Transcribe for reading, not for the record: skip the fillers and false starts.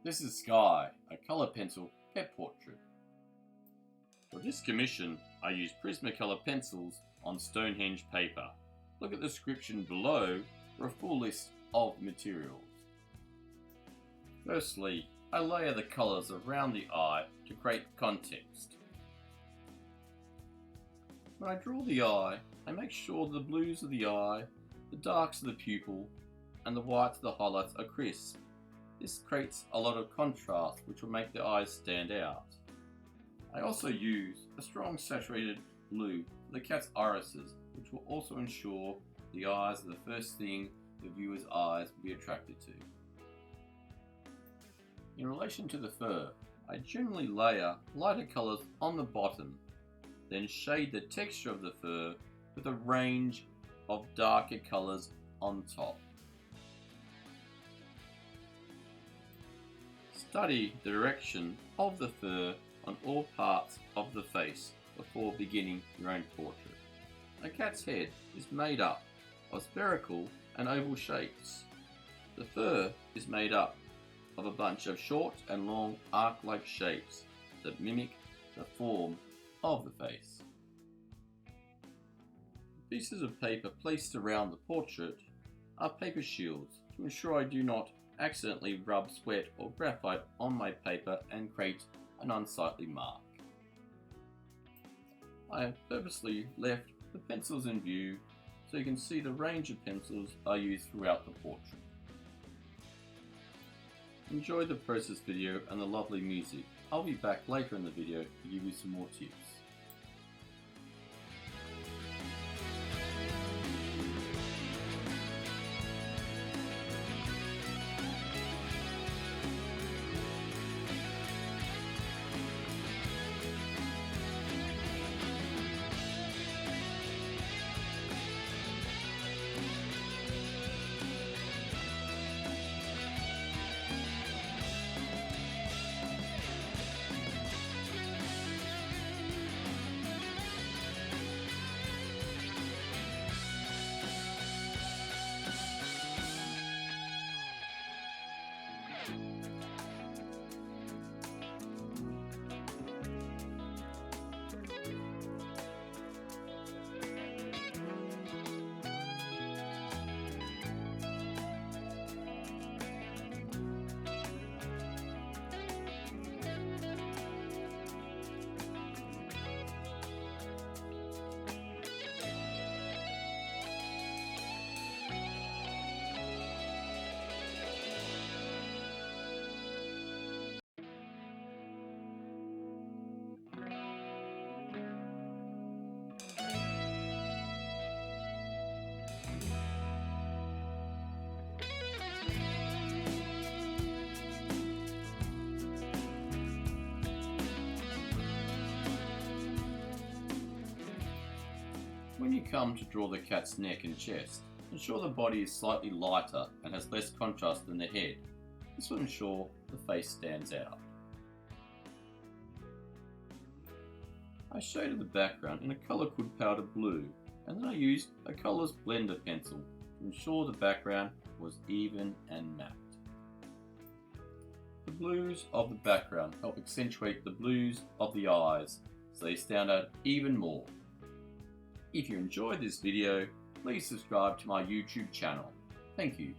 This is Skye, a colour pencil pet portrait. For this commission, I used Prismacolour pencils on Stonehenge paper. Look at the description below for a full list of materials. Firstly, I layer the colours around the eye to create context. When I draw the eye, I make sure the blues of the eye, the darks of the pupil, and the whites of the highlights are crisp. This creates a lot of contrast which will make the eyes stand out. I also use a strong saturated blue for the cat's irises, which will also ensure the eyes are the first thing the viewer's eyes will be attracted to. In relation to the fur, I generally layer lighter colours on the bottom, then shade the texture of the fur with a range of darker colours on top. Study the direction of the fur on all parts of the face before beginning your own portrait. A cat's head is made up of spherical and oval shapes. The fur is made up of a bunch of short and long arc-like shapes that mimic the form of the face. The pieces of paper placed around the portrait are paper shields to ensure I do not accidentally rub sweat or graphite on my paper and create an unsightly mark. I have purposely left the pencils in view so you can see the range of pencils I use throughout the portrait. Enjoy the process video and the lovely music. I'll be back later in the video to give you some more tips. When you come to draw the cat's neck and chest, ensure the body is slightly lighter and has less contrast than the head. This will ensure the face stands out. I shaded the background in a colour called powder blue, and then I used a colours blender pencil to ensure the background was even and matte. The blues of the background help accentuate the blues of the eyes so they stand out even more. If you enjoyed this video, please subscribe to my YouTube channel. Thank you.